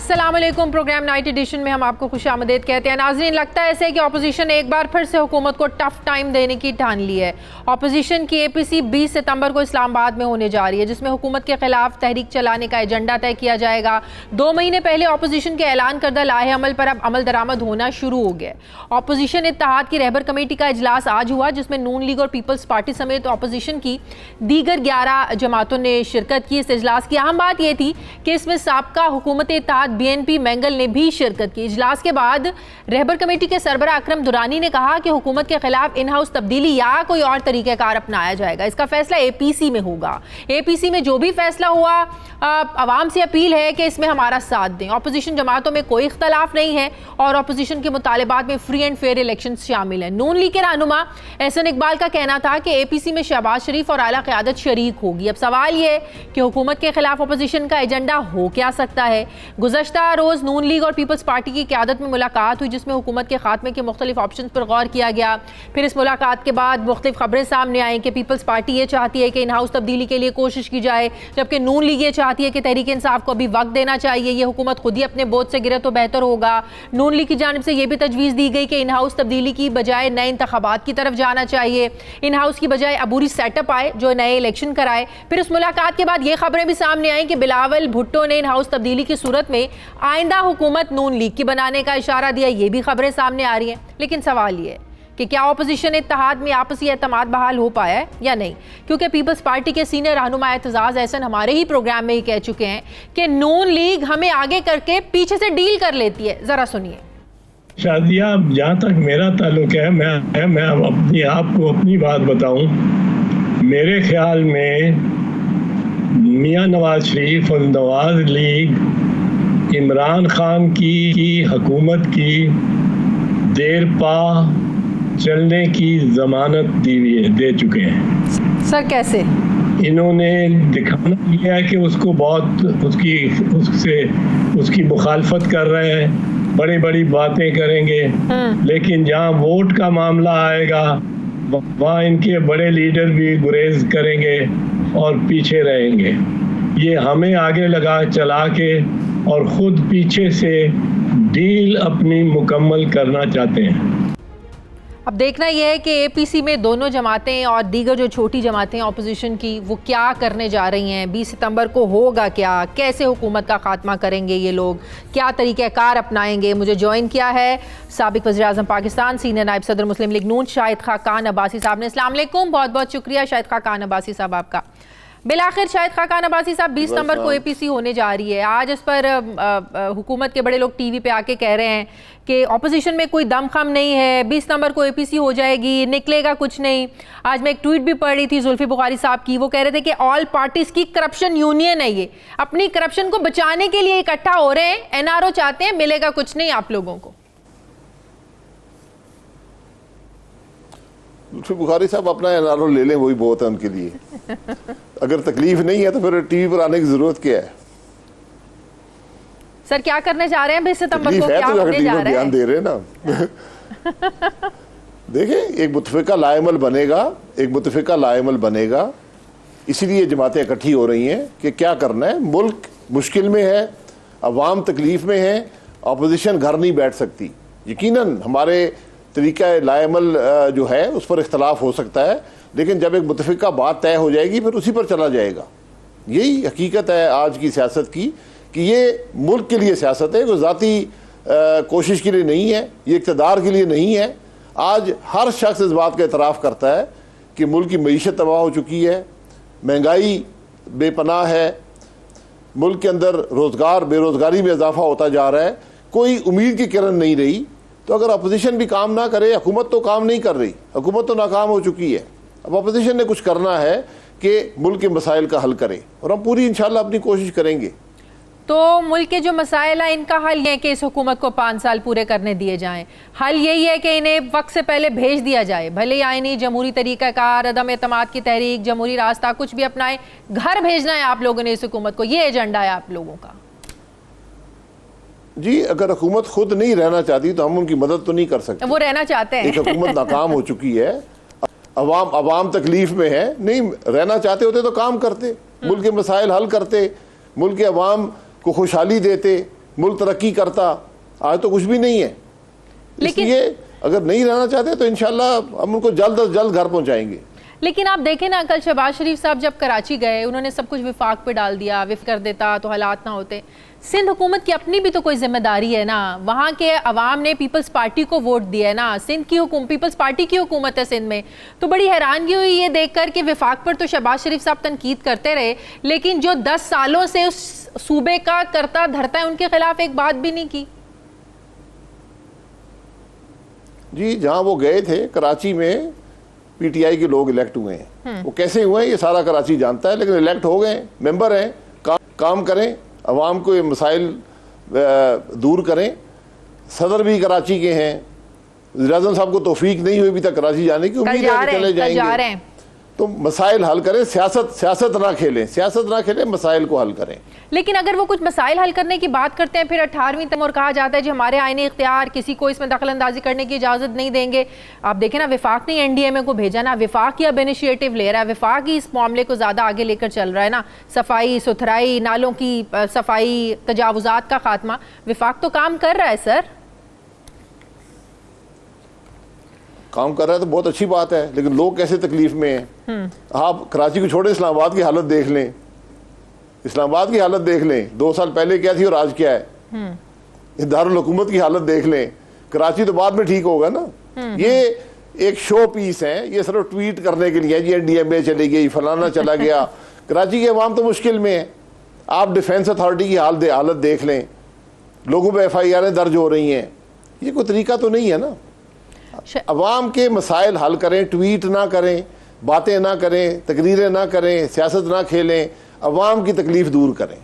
अस्सलामुअलैकुम। Programme night addition में हम आपको खुशामदीद कहते हैं। नाज़रीन, लगता है ऐसे कि अपोजिशन एक बार फिर से हुकूमत को टफ टाइम देने की ठान ली है। अपोजिशन की APC 20 सितंबर को इस्लामाबाद में होने जा रही है, जिसमें हुकूमत के खिलाफ तहरीक चलाने का एजेंडा तय किया जाएगा। 2 महीने पहले अपोजिशन के ऐलान करदा लाहे अमल पर अब अमल दरामद होना शुरू हो गया। अपोजिशन इत्तेहाद की रहबर कमेटी का इजलास आज हुआ, जिसमें नून लीग और पीपल्स पार्टी समेत अपोजिशन की दीगर 11 जमातों ने शिरकत की। इस इजलास की अहम बात यह थी कि इसमें साबका हुकूमत इत्तेहाद BNP मैंगल ने भी शिरकत की। इजलास के बाद रहबर कमेटी के सरबरा अकरम दुरानी ने कहा कि हुकूमत के खिलाफ इन हाउस तब्दीली या कोई और तरीक़ाकार अपनाया जाएगा। इसका फैसला APC में होगा। APC में जो भी फैसला हुआ, आवाम से अपील है कि इसमें हमारा साथ दें। अपोजिशन जमातों में कोई इख्तलाफ नहीं है और अपोजिशन के मुतालिबात में फ्री एंड फेयर इलेक्शन शामिल हैं। नून लीग के रहनुमा एहसन इकबाल का कहना था कि APC में शहबाज शरीफ और आला क़यादत शरीक होगी। अब सवाल ये है कि हुकूमत के खिलाफ अपोजिशन का एजेंडा हो क्या सकता है। गुज़श्ता रोज़ नून लीग और पीपल्स पार्टी की क़यादत में मुलाकात हुई, जिसमें हुकूमत के खात्मे के मुख्तलिफ ऑप्शन पर गौर किया गया। फिर इस मुलाकात के बाद मुख्तलिफ खबरें सामने आई कि पीपल्स पार्टी ये चाहती है कि इन हाउस तब्दीली के लिए कोशिश की जाए, जबकि नून लीग ये चाहती है कि तहरीक इंसाफ को अभी वक्त देना चाहिए, ये हुकूमत खुद ही अपने बोझ से गिरे तो बेहतर होगा। नून लीग की जानिब से यह भी तजवीज़ दी गई कि इन हाउस तब्दीली की बजाय नए इंतखाबात की तरफ जाना चाहिए। इन हाउस की बजाय अबूरी सेटअप आए जो नए इलेक्शन कराए। फिर इस मुलाकात के बाद ये खबरें भी सामने आई कि बिलावल भुट्टो ने इन हाउस तब्दीली की सूरत में आइंदा हुकूमत नून लीग की बनाने का इशारा दिया। ये भी खबरें सामने आ रही हैं। लेकिन सवाल ये है कि क्या अपोजिशन इत्तेहाद में आपसी एतमाद बहाल हो पाया है या नहीं, क्योंकि पीपल्स पार्टी के सीनियर रहनुमा एतजाज़ एहसन हमारे ही प्रोग्राम में ही कह चुके हैं कि नून लीग हमें आगे करके पीछे से डील कर लेती है। ज़रा सुनिए। शादिया, जहाँ तक मेरा ताल्लुक है, मैं अपनी आपको अपनी बात बताऊं, मेरे ख्याल में मियां नवाज शरीफ और नवाज लीग इमरान खान की हुकूमत की देर पा चलने की जमानत दे चुके हैं। सर कैसे? इन्होंने दिखाना यह है कि उसको बहुत उसकी मुखालफत कर रहे हैं, बड़ी बड़ी बातें करेंगे, लेकिन जहाँ वोट का मामला आएगा वहाँ इनके बड़े लीडर भी गुरेज करेंगे और पीछे रहेंगे। ये हमें आगे लगा चला के और खुद पीछे से डील अपनी मुकम्मल करना चाहते हैं। अब देखना यह है कि APC में दोनों जमातें और दीगर जो छोटी जमातें अपोजिशन की वो क्या करने जा रही हैं। 20 सितंबर को होगा क्या, कैसे हुकूमत का खात्मा करेंगे ये लोग, क्या तरीक़ाकार अपनाएंगे। मुझे ज्वाइन किया है साबिक़ वज़ीर-ए-आज़म पाकिस्तान, सीनियर नायब सदर मुस्लिम लीग नून शाहिद खाकान अब्बासी साहब ने। अस्सलाम वालेकुम, बहुत बहुत शुक्रिया शाहिद खाकान अब्बासी साहब आपका। बिलाखिर शाहिद खाकान अब्बासी साहब, 20 सितंबर को APC होने जा रही है। आज इस पर हुकूमत के बड़े लोग TV पे आके कह रहे हैं कि ऑपोजिशन में कोई दमखम नहीं है, 20 सितंबर को APC हो जाएगी, निकलेगा कुछ नहीं। आज मैं एक ट्वीट भी पढ़ रही थी जुल्फी बुखारी साहब की, वो कह रहे थे कि ऑल पार्टीज की करप्शन यूनियन है, ये अपनी करप्शन को बचाने के लिए इकट्ठा हो रहे हैं। NRO चाहते हैं, मिलेगा कुछ नहीं आप लोगों को। बुखारी साहब अपना NRO ले लें, वही बहुत है उनके लिए। अगर तकलीफ नहीं है तो फिर TV पर आने की जरूरत क्या है। सर क्या करने जा रहे हैं 20 सितंबर को, क्या होने जा रहा है? ध्यान दे रहे हैं ना। देखें, एक मुतफ़िका लाएमल बनेगा, इसीलिए जमातें इकट्ठी हो रही हैं कि क्या करना है। मुल्क मुश्किल में है, अवाम तकलीफ में है, अपोजिशन घर नहीं बैठ सकती। यकीनन हमारे तरीका लाएमल जो है उस पर इख्तलाफ हो सकता है, लेकिन जब एक मुतफ़िका बात तय हो जाएगी फिर उसी पर चला जाएगा। यही हकीकत है आज की सियासत की कि ये मुल्क के लिए सियासत है, कोई ज़ाती कोशिश के लिए नहीं है, ये इक़्तिदार के लिए नहीं है। आज हर शख्स इस बात का एतराफ़ करता है कि मुल्क की मईशत तबाह हो चुकी है, महंगाई बेपनाह है, मुल्क के अंदर बेरोज़गारी में इजाफा होता जा रहा है, कोई उम्मीद की किरण नहीं रही। तो अगर अपोजिशन भी काम ना करे, हुकूमत तो काम नहीं कर रही, हुकूमत तो नाकाम हो चुकी है। अब अपोजिशन ने कुछ करना है कि मुल्क के मसाइल का हल करे, और हम पूरी इंशाल्लाह अपनी कोशिश करेंगे। तो मुल्क के जो मसाइल हैं इनका हल ये है कि इस हुकूमत को 5 साल पूरे करने दिए जाएं। हल यही है कि इन्हें वक्त से पहले भेज दिया जाए, भले ही आईनी जमहूरी तरीक़ाकार, अदम एतमाद की तहरीक, जमहूरी रास्ता कुछ भी अपनाए, घर भेजना है आप लोगों ने इस हुकूमत को। ये एजेंडा है आप लोगों का। जी, अगर हुकूमत खुद नहीं रहना चाहती तो हम उनकी मदद तो नहीं कर सकते। वो रहना चाहते हैं। एक हुकूमत नाकाम हो चुकी है, अवाम तकलीफ में है, नहीं रहना चाहते होते तो काम करते, मुल्क के मसाइल हल करते, मुल्क के अवाम को खुशहाली देते, मुल्क तरक्की करता। आज तो कुछ भी नहीं है। इसलिए अगर नहीं रहना चाहते तो इंशाल्लाह हम उनको जल्द अज जल्द घर पहुंचाएंगे। लेकिन आप देखें ना, कल शहबाज शरीफ साहब जब कराची गए, उन्होंने सब कुछ विफाक पे डाल दिया। विफ कर देता तो हालात ना होते। सिंध हुकूमत की अपनी भी तो कोई जिम्मेदारी है ना। वहाँ के अवाम ने पीपल्स पार्टी को वोट दिया है ना। सिंध की पीपल्स पार्टी की हुकूमत है सिंध में। तो बड़ी हैरानगी हुई ये देखकर कि विफाक पर तो शहबाज शरीफ साहब तनकीद करते रहे, लेकिन जो 10 सालों से उस सूबे का करता धरता है, उनके खिलाफ एक बात भी नहीं की। जी, जहाँ वो गए थे कराची में, पीटीआई के लोग इलेक्ट हुए हैं। वो कैसे हुए हैं ये सारा कराची जानता है, लेकिन इलेक्ट हो गए, मेंबर हैं, काम करें, अवाम को ये मसाइल दूर करें। सदर भी कराची के हैं। वज़ीर-ए-आज़म साहब को तौफीक नहीं हुई अभी तक कराची जाने की, उम्मीद है कि चले जाएंगे। तो मसाइल हल करें, सियासत ना खेलें, मसाइल को हल करें। लेकिन अगर वो कुछ मसाइल हल करने की बात करते हैं, फिर 18वीं तक और कहा जाता है जी हमारे आईनी इख्तियार, किसी को इसमें दखल अंदाजी करने की इजाज़त नहीं देंगे। आप देखें ना, विफाक ने एनडीएमए को भेजा ना, विफाक ही अब इनिशिएटिव ले रहा है, विफाक ही इस मामले को ज़्यादा आगे लेकर चल रहा है ना। सफाई सुथराई, नालों की सफाई, तजावुज़ात का खात्मा, विफाक तो काम कर रहा है सर। काम कर रहा है तो बहुत अच्छी बात है, लेकिन लोग कैसे तकलीफ में हैं। आप कराची को छोड़े, इस्लामाबाद की हालत देख लें। इस्लामाबाद की हालत देख लें, 2 साल पहले क्या थी और आज क्या है। दारुल हुकूमत की हालत देख लें। कराची तो बाद में ठीक होगा ना। ये एक शो पीस है, ये सिर्फ ट्वीट करने के लिए, जी एनडीएमए चली गई, फलाना चला गया। कराची के अवाम तो मुश्किल में है। आप डिफेंस अथॉरिटी की हालत देख लें, लोगों पर FIR दर्ज हो रही हैं। ये कोई तरीका तो नहीं है ना। अवाम के मसाइल हल करें, ट्वीट ना करें, बातें ना करें, तकरीरें ना करें, सियासत ना खेलें, अवाम की तकलीफ दूर करें।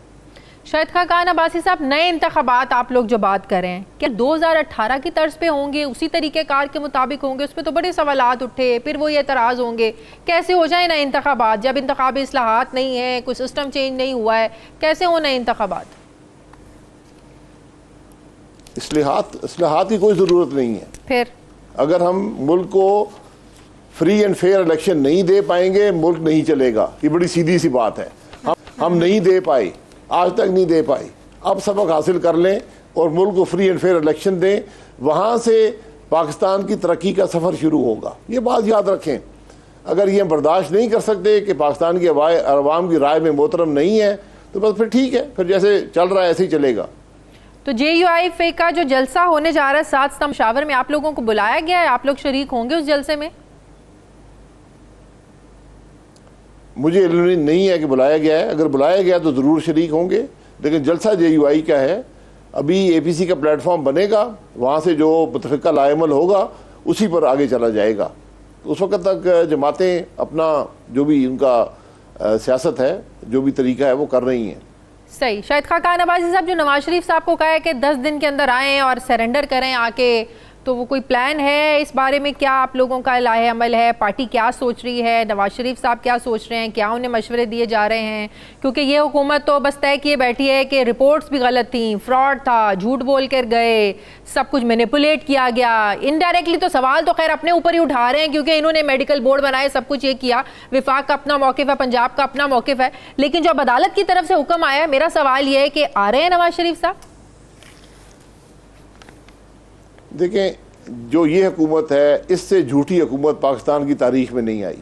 शाहिद खान अब्बासी साहब, नए इंतखाबात आप लोग जो बात कर रहे हैं, क्या 2018 की तर्ज पे होंगे, उसी तरीके कार के मुताबिक होंगे? उसमें तो बड़े सवालात उठे, फिर वो ये एतराज़ होंगे कैसे हो जाए नए इंतखाबात जब इंतखाबी इस्लाहात नहीं है, कोई सिस्टम चेंज नहीं हुआ है, कैसे हो नए इंतखाबात? इस्लाहात की कोई ज़रूरत नहीं है। फिर अगर हम मुल्क को फ्री एंड फेयर इलेक्शन नहीं दे पाएंगे, मुल्क नहीं चलेगा। ये बड़ी सीधी सी बात है। हम नहीं दे पाए, आज तक नहीं दे पाए। अब सबक हासिल कर लें और मुल्क को फ्री एंड फेयर इलेक्शन दें, वहाँ से पाकिस्तान की तरक्की का सफ़र शुरू होगा। ये बात याद रखें। अगर ये बर्दाश्त नहीं कर सकते कि पाकिस्तान की अवाम की राय में मोहतरम नहीं है, तो बस फिर ठीक है, फिर जैसे चल रहा है ऐसे ही चलेगा। तो JUIF का जो जलसा होने जा रहा है 7 सितंबर मुशावर में, आप लोगों को बुलाया गया है? आप लोग शरीक होंगे उस जलसे में? मुझे इल्म नहीं है कि बुलाया गया है। अगर बुलाया गया तो ज़रूर शरीक होंगे, लेकिन जलसा JUI का है। अभी APC का प्लेटफॉर्म बनेगा, वहाँ से जो मुतफ़िक़ा लाएमल होगा उसी पर आगे चला जाएगा। तो उस वक्त तक जमातें अपना जो भी उनका सियासत है, जो भी तरीका है वो कर रही हैं। सही। शाहिद खान अब्बासी साहब, जो नवाज शरीफ साहब को कहा है कि 10 दिन के अंदर आएँ और सरेंडर करें आके, तो वो कोई प्लान है इस बारे में? क्या आप लोगों का लाहे अमल है? पार्टी क्या सोच रही है? नवाज शरीफ साहब क्या सोच रहे हैं? क्या उन्हें मशवरे दिए जा रहे हैं? क्योंकि ये हुकूमत तो बस तय किए बैठी है कि रिपोर्ट्स भी गलत थी, फ्रॉड था, झूठ बोल कर गए, सब कुछ मैनिपुलेट किया गया। इनडायरेक्टली तो सवाल तो खैर अपने ऊपर ही उठा रहे हैं, क्योंकि इन्होंने मेडिकल बोर्ड बनाए, सब कुछ ये किया। विफाक का अपना मौक़िफ़ है, पंजाब का अपना मौक़िफ़ है, लेकिन जब अदालत की तरफ से हुक्म आया, मेरा सवाल ये है कि आ रहे हैं नवाज शरीफ साहब? देखें, जो ये हुकूमत है, इससे झूठी हुकूमत पाकिस्तान की तारीख में नहीं आई।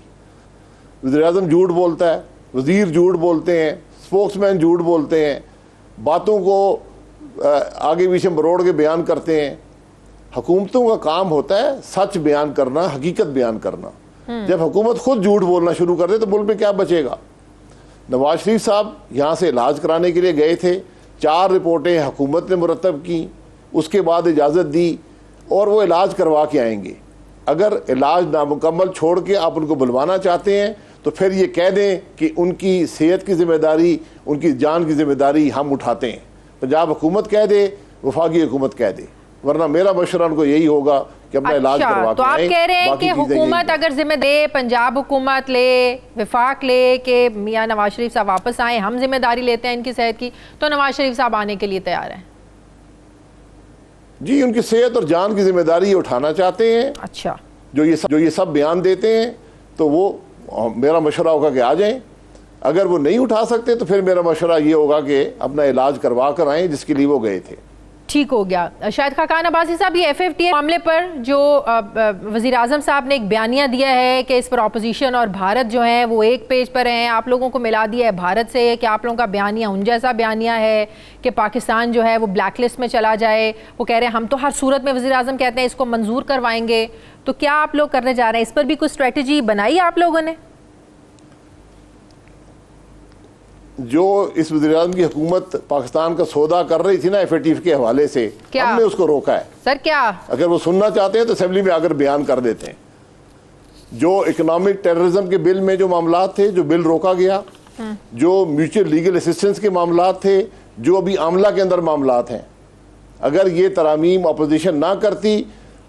वज़ीर-ए-आज़म झूठ बोलता है, वज़ीर झूठ बोलते हैं, स्पोक्समैन झूठ बोलते हैं, बातों को आगे पीछे मरोड़ के बयान करते हैं। हुकूमतों का काम होता है सच बयान करना, हकीकत बयान करना। जब हुकूमत खुद झूठ बोलना शुरू कर दे तो मुल्क में क्या बचेगा। नवाज शरीफ साहब यहाँ से इलाज कराने के लिए गए थे, 4 रिपोर्टें हुकूमत ने मुरतब की, उसके बाद इजाज़त दी और वो इलाज करवा के आएंगे। अगर इलाज नामुकम्मल छोड़ के आप उनको बुलवाना चाहते हैं तो फिर ये कह दें कि उनकी सेहत की जिम्मेदारी, उनकी जान की जिम्मेदारी हम उठाते हैं। पंजाब हुकूमत कह दे, वफाकी हुकूमत कह दे, वरना मेरा मशवरा उनको यही होगा कि अपना इलाज करवा के तो आप कह रहे हैं कि हुकूमत अगर जिम्मे दे, पंजाब हुकूमत ले, विफाक ले कि मियाँ नवाज शरीफ साहब वापस आए, हम जिम्मेदारी लेते हैं इनकी सेहत की, तो नवाज शरीफ साहब आने के लिए तैयार हैं? जी, उनकी सेहत और जान की जिम्मेदारी उठाना चाहते हैं। अच्छा, जो ये सब बयान देते हैं तो वो मेरा मशवरा होगा कि आ जाएं। अगर वो नहीं उठा सकते तो फिर मेरा मशवरा ये होगा कि अपना इलाज करवा कर आएँ जिसके लिए वो गए थे। ठीक हो गया। शाहिद खाकान अब्बासी साहब, ये FFTA मामले पर जो वज़ीर आज़म साहब ने एक बयानिया दिया है कि इस पर अपोजिशन और भारत जो है वो एक पेज पर हैं, आप लोगों को मिला दिया है भारत से कि आप लोगों का बयानिया उन जैसा बयानिया है कि पाकिस्तान जो है वो ब्लैक लिस्ट में चला जाए। वो कह रहे हैं हम तो हर सूरत में, वज़ीर आज़म कहते हैं इसको मंजूर करवाएंगे। तो क्या आप लोग करने जा रहे हैं? इस पर भी कुछ स्ट्रेटजी बनाई आप लोगों ने? जो इस वज़ीर-ए-आज़म की हुकूमत पाकिस्तान का सौदा कर रही थी ना FATF के हवाले से, हमने उसको रोका है। सर क्या? अगर वो सुनना चाहते हैं तो असेंबली में आकर बयान कर देते हैं। जो इकोनॉमिक टेररिज्म के बिल में जो मामलात थे, जो बिल रोका गया, जो म्यूचुअल लीगल असिस्टेंस के मामलात थे, जो अभी आमला के अंदर मामलात हैं, अगर ये तरामीम अपोजिशन ना करती,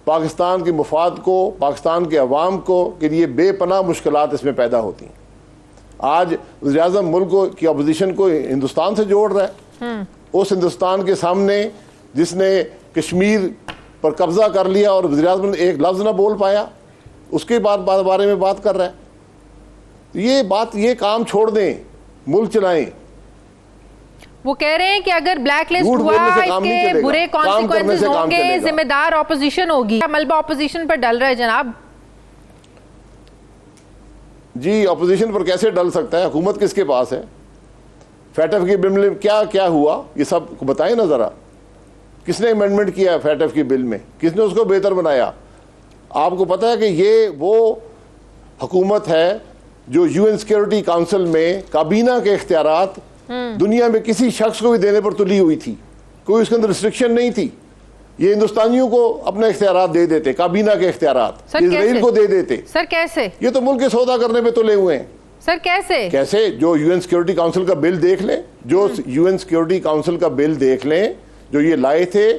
पाकिस्तान के मुफाद को, पाकिस्तान के अवाम को के लिए बेपनाह मुश्किलात इसमें पैदा होती। आज वज़ीर-ए-आज़म मुल्क की अपोजिशन को हिंदुस्तान से जोड़ रहा है। उस हिंदुस्तान के सामने जिसने कश्मीर पर कब्जा कर लिया और वज़ीर-ए-आज़म ने एक लफ्ज़ ना बोल पाया, उसके बारे में बात कर रहा है। ये काम छोड़ दें, मुल्क चलाएं। वो कह रहे हैं कि अगर ब्लैक लिस्ट हुआ, इसके बुरे कॉन्सिक्वेंसेस होंगे, जिम्मेदार ऑपोजिशन होगी। मलबा ऑपोजिशन पर डल रहा है जनाब। जी, अपोजिशन पर कैसे डल सकता है? हुकूमत किसके पास है? FATF के बिल में क्या क्या हुआ ये सब बताएं ना ज़रा। किसने अमेंडमेंट किया FATF के बिल में? किसने उसको बेहतर बनाया? आपको पता है कि ये वो हुकूमत है जो UN सिक्योरिटी काउंसिल में काबीना के इख्तियारात दुनिया में किसी शख्स को भी देने पर तुली हुई थी। कोई उसके अंदर रिस्ट्रिक्शन नहीं थी। ये हिंदुस्तानियों को अपने इख्तियारात दे देते, काबीना के इख्तियारात इजराइल को दे देते। सर कैसे? ये तो मुल्क के सौदा करने पे तुले हुए हैं। सर कैसे? जो UN सिक्योरिटी काउंसिल का बिल देख लें, जो UN सिक्योरिटी काउंसिल का बिल देख लें, जो ये लाए थे,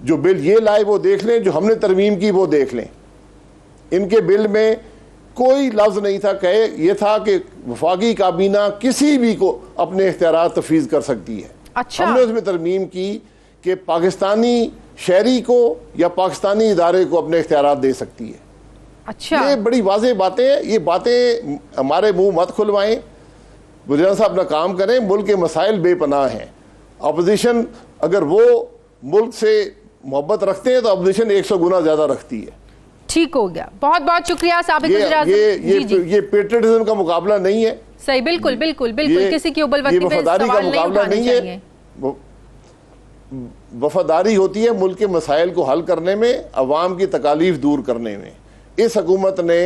जो बिल ये लाए वो देख लें, जो हमने तरमीम की वो देख लें। इनके बिल में कोई लफ्ज नहीं था, कहे ये था कि वफाकी काबीना किसी भी को अपने इख्तियारात तफवीज़ कर सकती है। अच्छा। हमने उसमें तरमीम की कि पाकिस्तानी शहरी को या पाकिस्तानी इदारे को अपने इख्तियारात दे सकती है। अच्छा। ये बड़ी वाज़ेह बातें हैं। ये बातें हमारे मुंह मत खुलवाएं। वज़ीर साहब अपना काम करें। मुल्क के मसाइल बेपनाह हैं। अपोजिशन अगर वो मुल्क से मोहब्बत रखते हैं तो अपोजिशन 100 गुना ज़्यादा रखती है। ठीक हो गया, बहुत बहुत शुक्रिया साबिक वज़ीर-ए-आज़म। ये पेट्रियटिज्म का मुकाबला नहीं है। सही, बिल्कुल बिल्कुल बिल्कुल। किसी की उबलवती पे वफादारी का मुकाबला नहीं है। वफादारी होती है मुल्क के मसाइल को हल करने में, अवाम की तकालीफ दूर करने में। इस हुकूमत ने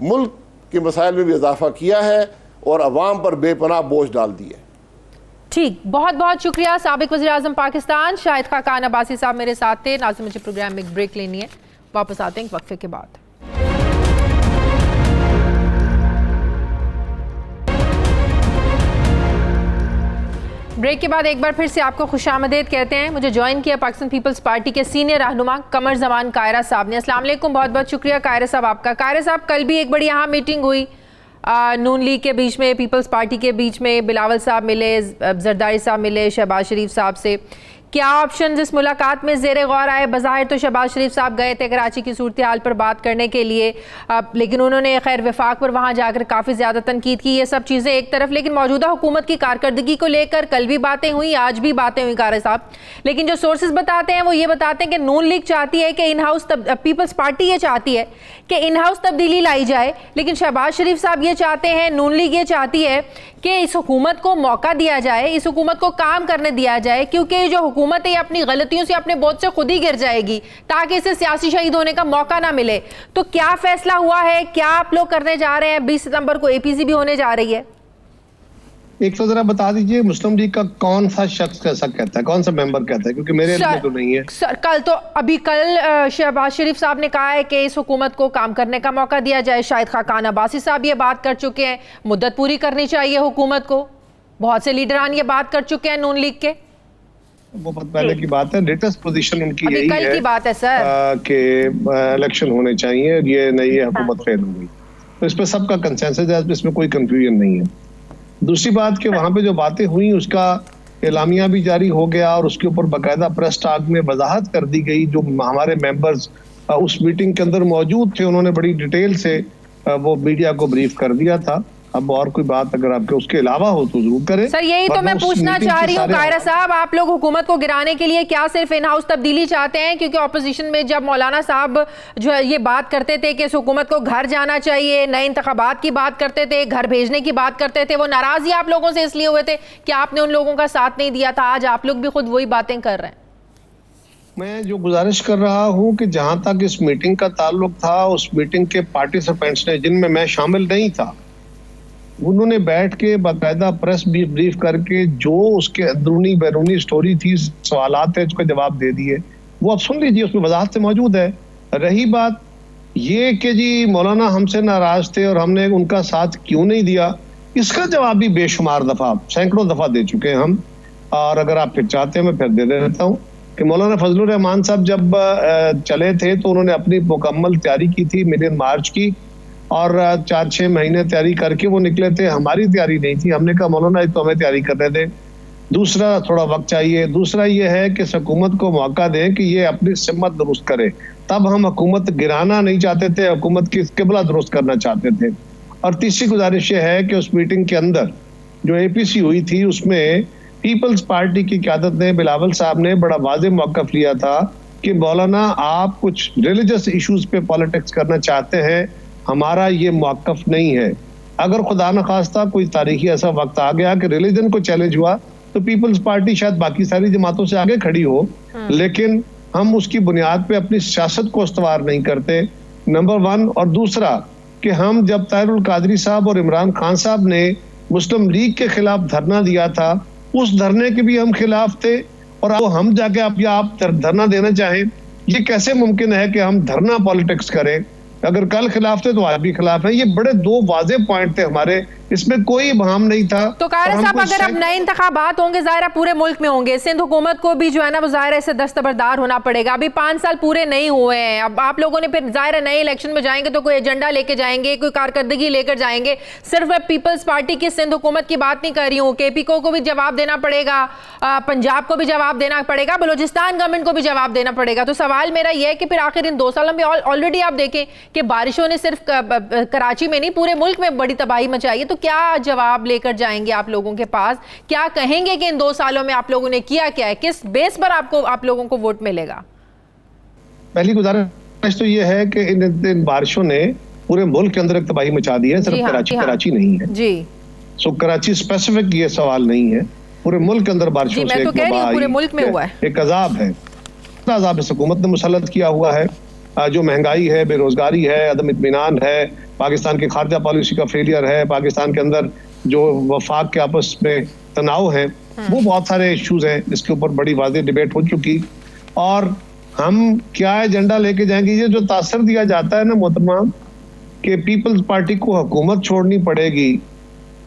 मुल्क के मसाइल में भी इजाफा किया है और अवाम पर बेपनाह बोझ डाल दिया। ठीक, बहुत बहुत शुक्रिया। साबिक वज़ीर-ए-आज़म पाकिस्तान शाहिद खाकान अब्बासी साहब मेरे साथ थे। नाज़रीन, मुझे प्रोग्राम में एक ब्रेक लेनी है, वापस आते हैं एक वक्फे के बाद। ब्रेक के बाद एक बार फिर से आपको खुशामदीद कहते हैं। मुझे ज्वाइन किया पाकिस्तान पीपल्स पार्टी के सीनियर रहनुमा कमर जमान कायरा साहब ने। अस्सलाम वालेकुम, बहुत बहुत शुक्रिया कायरा साहब आपका। कायरा साहब, कल भी एक बड़ी यहाँ मीटिंग हुई नून लीग के बीच में, पीपल्स पार्टी के बीच में। बिलावल साहब मिले, जरदारी साहब मिले शहबाज शरीफ साहब से। क्या ऑप्शन इस मुलाकात में ज़ेरे गौर आए? बज़ाहिर तो शहबाज शरीफ साहब गए थे कराची की सूरत हाल पर बात करने के लिए, लेकिन उन्होंने खैर वफाक पर वहाँ जाकर काफ़ी ज़्यादा तनकीद की। ये सब चीज़ें एक तरफ, लेकिन मौजूदा हुकूमत की कारकर्दगी को लेकर कल भी बातें हुई, आज भी बातें हुई कारी साहब। लेकिन जो सोर्सेज बताते हैं वो ये बताते हैं कि नून लीग चाहती है कि इन हाउस, पीपल्स पार्टी ये चाहती है कि इन हाउस तब्दीली लाई जाए, लेकिन शहबाज शरीफ साहब ये चाहते हैं, नून लीग ये चाहती है कि इस हुकूमत को मौका दिया जाए, इस हुकूमत को काम करने दिया जाए, क्योंकि जो हुकूमत है ये अपनी गलतियों से, अपने बोझ से खुद ही गिर जाएगी ताकि इसे सियासी शहीद होने का मौका ना मिले। तो क्या फैसला हुआ है? क्या आप लोग करने जा रहे हैं? 20 सितंबर को APC भी होने जा रही है। एक तो जरा बता दीजिए मुस्लिम लीग का कौन सा शख्स कैसा कहता है, कौन सा मेंबर कहता है, क्योंकि मेरे लिए तो नहीं है। सर कल शहबाज शरीफ साहब ने कहा है कि इस हुकूमत को काम करने का मौका दिया जाए। शाहिद खाकान अब्बासी साहब ये बात कर चुके हैं, मुद्दत पूरी करनी चाहिए हुकूमत को। बहुत से लीडरान ये बात कर चुके हैं नून लीग के। वो बहुत पहले की बात है, लेटेस्ट पोजीशन उनकी यही कल है की बात है सर कि इलेक्शन होने चाहिए, ये नई हुकूमत फेल हो गई, तो इस पर सबका कंसेंसस है, इसमें कोई कंफ्यूजन नहीं है। दूसरी बात कि वहाँ पे जो बातें हुई उसका एलामिया भी जारी हो गया और उसके ऊपर बाकायदा प्रेस टॉक में वजाहत कर दी गई। जो हमारे मेंबर्स उस मीटिंग के अंदर मौजूद थे उन्होंने बड़ी डिटेल से वो मीडिया को ब्रीफ कर दिया था। अब और कोई बात अगर आपके उसके अलावा हो तो जरूर करें। सर यही तो मैं पूछना चाह रही हूँ कायरा साहब, आप लोग हुकूमत को गिराने के लिए क्या सिर्फ इन हाउस तब्दीली चाहते हैं? क्योंकि ऑपोजिशन में जब मौलाना साहब जो है ये बात करते थे कि इस हुकूमत को घर जाना चाहिए, नए इंतखाबात की बात करते थे, घर भेजने की बात करते थे, वो नाराज ही आप लोगों से इसलिए हुए थे कि आपने उन लोगों का साथ नहीं दिया था। आज आप लोग भी खुद वही बातें कर रहे हैं। मैं जो गुजारिश कर रहा हूं कि जहां तक इस मीटिंग का ताल्लुक था, उस मीटिंग के पार्टिसिपेंट्स ने, जिनमें मैं शामिल नहीं था, उन्होंने बैठ के बाकायदा प्रेस ब्रीफ करके जो उसके अंदरूनी बैरूनी स्टोरी थी, सवालात थे, उसका जवाब दे दिए। वो आप सुन लीजिए, उसमें वजाहत से मौजूद है। रही बात ये कि जी मौलाना हमसे नाराज थे और हमने उनका साथ क्यों नहीं दिया, इसका जवाब भी बेशुमार दफा, सैकड़ों दफा दे चुके हैं हम। और अगर आप फिर चाहते हैं मैं फिर दे देता हूँ कि मौलाना फजलुर रहमान साहब जब चले थे तो उन्होंने अपनी मुकम्मल तैयारी की थी मिलियन मार्च की, और 4-6 महीने तैयारी करके वो निकले थे। हमारी तैयारी नहीं थी, हमने कहा मौलाना तो हमें तैयारी करने दें, दूसरा थोड़ा वक्त चाहिए। दूसरा ये है कि हुकूमत को मौका दें कि ये अपनी सिमत दुरुस्त करे। तब हम हुकूमत गिराना नहीं चाहते थे, हुकूमत की किबला दुरुस्त करना चाहते थे। और तीसरी गुजारिश ये है कि उस मीटिंग के अंदर जो APC हुई थी उसमें पीपल्स पार्टी की क़यादत ने, बिलावल साहब ने बड़ा वाज़े मौक़िफ़ लिया था कि मौलाना आप कुछ रिलीजियस इश्यूज पे पॉलिटिक्स करना चाहते हैं, हमारा ये मौक़िफ़ नहीं है। अगर खुदा न खास्ता कोई तारीखी ऐसा वक्त आ गया कि रिलीजन को चैलेंज हुआ तो पीपल्स पार्टी शायद बाकी सारी जमातों से आगे खड़ी हो, लेकिन हम उसकी बुनियाद पे अपनी सियासत को इस्तवार नहीं करते, नंबर 1। और दूसरा कि हम जब ताहिरुल कादरी साहब और इमरान खान साहब ने मुस्लिम लीग के खिलाफ धरना दिया था, उस धरने के भी हम खिलाफ थे। और अब हम जाके आप धरना देना चाहें, ये कैसे मुमकिन है कि हम धरना पॉलिटिक्स करें? अगर कल खिलाफ थे तो आज भी खिलाफ है। ये बड़े दो वाजे पॉइंट थे हमारे, इसमें कोई बहाम नहीं था। तो कायरा साहब अगर अब नए इंतखाबात होंगे, ज़ाहिर पूरे मुल्क में होंगे, सिंध हुकूमत को भी जो है ना वो ज़ाहिर इससे दस्तबरदार होना पड़ेगा। अभी 5 साल पूरे नहीं हुए हैं, अब आप लोगों ने फिर ज़ाहिर नए इलेक्शन में जाएंगे तो कोई एजेंडा लेके जाएंगे, कोई कारकर्दगी लेकर जाएंगे। सिर्फ मैं पीपल्स पार्टी की सिंध हुकूमत की बात नहीं कर रही हूँ, KP को भी जवाब देना पड़ेगा, पंजाब को भी जवाब देना पड़ेगा, बलूचिस्तान गवर्नमेंट को भी जवाब देना पड़ेगा। तो सवाल मेरा यह है कि फिर आखिर इन 2 सालों में ऑलरेडी आप देखें कि बारिशों ने सिर्फ कराची में नहीं पूरे मुल्क में बड़ी तबाही मचाई है, तो क्या जवाब लेकर जाएंगे आप लोगों के पास? क्या कहेंगे कि इन 2 सालों में आप लोगों ने किया क्या है? किस बेस पर आप लोगों को वोट मिलेगा? पहली गुजारिश तो ये है कि इन बारिशों ने पूरे मुल्क के अंदर एक तबाही मचा दी है, सिर्फ कराची नहीं है जी। सो कराची स्पेसिफिक ये सवाल नहीं है, पूरे मुल्क के अंदर बारिशों से पूरे मुल्क में हुआ है, एक अजाब है। अजाब इस हुकूमत ने मुसल्लत किया हुआ है, जो महंगाई है, बेरोजगारी है, अदम इत्मीनान है, पाकिस्तान की खारजा पॉलिसी का फेलियर है, पाकिस्तान के अंदर जो वफाक के आपस में तनाव है, वो बहुत सारे इश्यूज हैं, इसके ऊपर बड़ी वाज़ेह डिबेट हो चुकी। और हम क्या एजेंडा लेके जाएंगे, ये जो तासर दिया जाता है ना मोहतरमा कि पीपल्स पार्टी को हुकूमत छोड़नी पड़ेगी,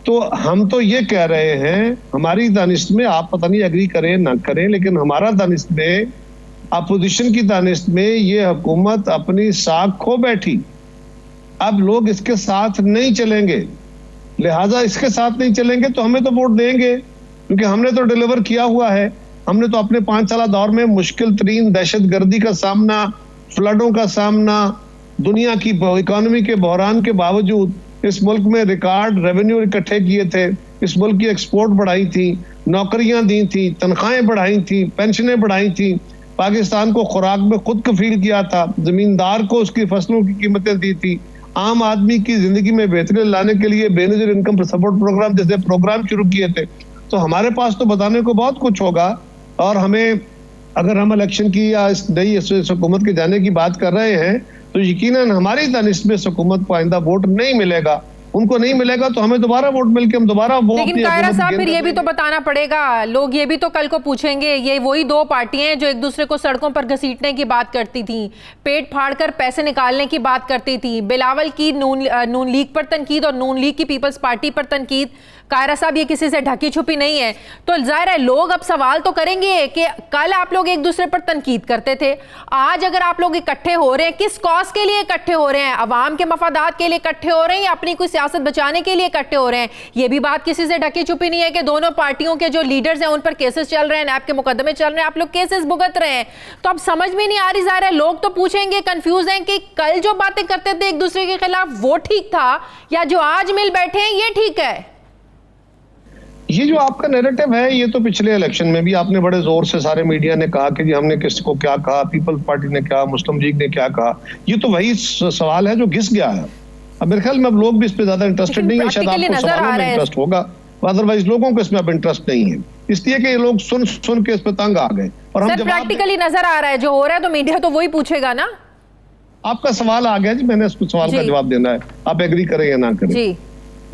तो हम तो ये कह रहे हैं, हमारी दानिश में, आप पता नहीं एग्री करें ना करें, लेकिन हमारा दानिश में, अपोजिशन की दानिश में ये हुकूमत अपनी साख खो बैठी। अब लोग इसके साथ नहीं चलेंगे, लिहाजा इसके साथ नहीं चलेंगे तो हमें तो वोट देंगे, क्योंकि हमने तो डिलीवर किया हुआ है। हमने तो अपने 5 साल दौर में मुश्किल तरीन दहशतगर्दी का सामना, फ्लडों का सामना, दुनिया की इकोनॉमी के बहरान के बावजूद इस मुल्क में रिकॉर्ड रेवेन्यू इकट्ठे किए थे, इस मुल्क की एक्सपोर्ट बढ़ाई थी, नौकरियां दी थी, तनख्वाहें बढ़ाई थी, पेंशनें बढ़ाई थी, पाकिस्तान को खुराक में खुद कफील किया था, जमींदार को उसकी फसलों की कीमतें दी थी, आम आदमी की जिंदगी में बेहतरी लाने के लिए बेनजीर इनकम सपोर्ट प्रोग्राम जैसे प्रोग्राम शुरू किए थे। तो हमारे पास तो बताने को बहुत कुछ होगा। और हमें, अगर हम इलेक्शन की या इस नई हुकूमत के जाने की बात कर रहे हैं, तो यकीनन हमारी दानिश में हुकूमत को आइंदा वोट नहीं मिलेगा। उनको नहीं मिलेगा तो हमें दोबारा वोट मिलके हम दोबारा वोट। लेकिन कायरा साहब फिर ये भी तो बताना पड़ेगा, लोग ये भी तो कल को पूछेंगे, ये वही 2 पार्टियां हैं जो एक दूसरे को सड़कों पर घसीटने की बात करती थी, पेट फाड़कर पैसे निकालने की बात करती थी, बिलावल की नून लीग पर तनकीद और नून लीग की पीपल्स पार्टी पर तनकीद, कायरा साहब ये किसी से ढकी छुपी नहीं है। तो जाहिर है लोग अब सवाल तो करेंगे कि कल आप लोग एक दूसरे पर तनकीद करते थे, आज अगर आप लोग इकट्ठे हो रहे हैं, किस कॉज के लिए इकट्ठे हो रहे हैं? अवाम के मफादात के लिए इकट्ठे हो रहे हैं या अपनी कोई सियासत बचाने के लिए इकट्ठे हो रहे हैं? ये भी बात किसी से ढकी छुपी नहीं है कि दोनों पार्टियों के जो लीडर्स हैं उन पर केसेस चल रहे हैं, नैब के मुकदमे चल रहे हैं, आप लोग केसेस भुगत रहे हैं। तो अब समझ में नहीं आ रही, जाहिर है लोग तो पूछेंगे, कंफ्यूज हैं कि कल जो बातें करते थे एक दूसरे के खिलाफ वो ठीक था या जो आज मिल बैठे हैं ये ठीक है? ये जो आपका नैरेटिव है ये तो पिछले इलेक्शन में भी आपने बड़े जोर से सारे मीडिया ने कहा कि जी हमने किसको क्या कहा, पीपल्स पार्टी ने क्या, मुस्लिम लीग ने क्या कहा। ये तो वही सवाल है जो घिस गया है। अब मेरे ख्याल में अब लोग भी इस पे ज्यादा इंटरेस्टेड नहीं है, शायद आपको सवालों में इंटरेस्ट होगा, अदरवाइज लोगों को इसमें अब इंटरेस्ट नहीं है, इसलिए कि ये लोग सुन सुन के इस पे तंग आ गए। और हम जब प्रैक्टिकली नजर आ रहा है जो हो रहा है तो मीडिया तो वही पूछेगा ना। आपका सवाल आ गया जी, मैंने इस सवाल का जवाब देना है, आप एग्री करें या ना करें।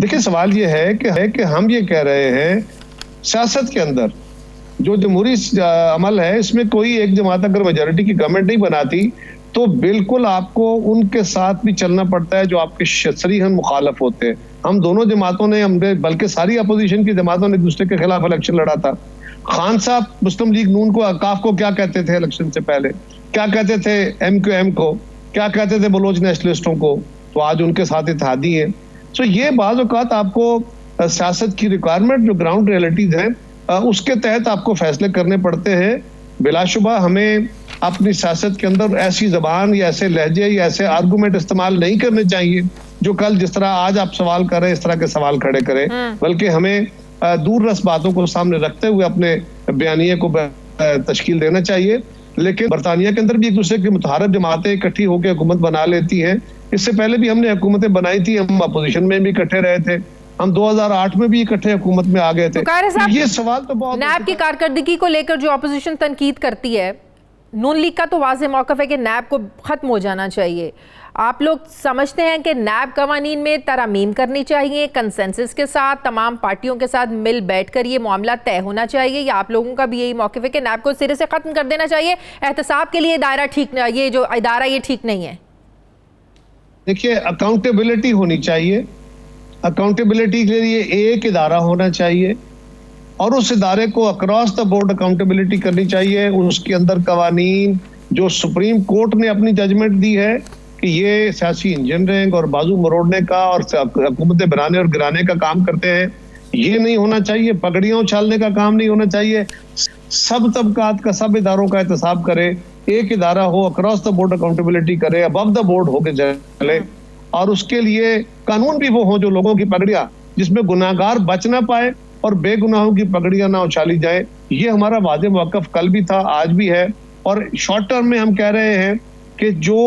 देखिए सवाल ये है कि हम ये कह रहे हैं सियासत के अंदर जो जमहूरी अमल है इसमें कोई एक जमात अगर मेजॉरिटी की गवर्नमेंट नहीं बनाती तो बिल्कुल आपको उनके साथ भी चलना पड़ता है जो आपके शरीहन मुखालफ होते हैं। हम दोनों जमातों ने, हमने बल्कि सारी अपोजिशन की जमातों ने एक दूसरे के खिलाफ इलेक्शन लड़ा था। खान साहब मुस्लिम लीग नून को, अकाफ को क्या कहते थे इलेक्शन से पहले, क्या कहते थे MQM को, क्या कहते थे बलोच नेशनलिस्टों को, तो आज उनके साथ इत्तेहादी है। तो ये बाज़ औक़ात आपको सियासत की रिक्वायरमेंट जो ग्राउंड रियलिटीज हैं उसके तहत आपको फैसले करने पड़ते हैं। बिलाशुबा हमें अपनी सियासत के अंदर ऐसी जबान या ऐसे लहजे या ऐसे आर्गूमेंट इस्तेमाल नहीं करने चाहिए जो कल जिस तरह आज आप सवाल कर रहे हैं इस तरह के सवाल खड़े करें, बल्कि हमें दूर रस बातों को सामने रखते हुए अपने बयानिए को तश्कील देना चाहिए। लेकिन बरतानिया के अंदर भी एक दूसरे की मुतहारफ जमातें इकट्ठी होकर हुकूमत बना लेती हैं। इससे पहले भी हमने हुकूमतें बनाई थी, हम अपोजिशन में भी इकट्ठे रहे थे, हम 2008 में भी इकट्ठे हुकूमत में आ गए थे। तो ये सवाल तो बहुत नैब की कारकर्दगी को लेकर जो अपोजिशन तनकीद करती है, नून लीग का तो वाज़ेह मौक़िफ़ है कि नैब को ख़त्म हो जाना चाहिए। आप लोग समझते हैं कि नैब कवानीन में तरमीम करनी चाहिए, कंसेंसस के साथ तमाम पार्टियों के साथ मिल बैठकर ये मामला तय होना चाहिए, या आप लोगों का भी यही मौक़िफ़ है कि नैब को सिरे से ख़त्म कर देना चाहिए, एहतसाब के लिए दायरा ठीक, ये जो इदारा ये ठीक नहीं है? देखिए अकाउंटेबिलिटी होनी चाहिए, अकाउंटेबिलिटी के लिए एक इदारा होना चाहिए और उस इदारे को अक्रॉस द बोर्ड अकाउंटेबिलिटी करनी चाहिए। उसके अंदर कवानीन जो सुप्रीम कोर्ट ने अपनी जजमेंट दी है कि ये सियासी इंजीनियरिंग और बाजू मरोड़ने का और हुकूमतें बनाने और गिराने का काम करते हैं, ये नहीं होना चाहिए। पगड़ियां उछालने का काम नहीं होना चाहिए। सब तबकात का, सब इदारों का एहतसाब करे, एक इदारा हो, अक्रॉस द बोर्ड अकाउंटेबिलिटी करे, अबव द बोर्ड होके चले, और उसके लिए कानून भी वो हो जो लोगों की पगड़ियां, जिसमें गुनाहगार बच ना पाए और बेगुनाहों की पगड़ियां ना उछाली जाए। ये हमारा वाज़ेह मौक़िफ़ कल भी था, आज भी है। और शॉर्ट टर्म में हम कह रहे हैं कि जो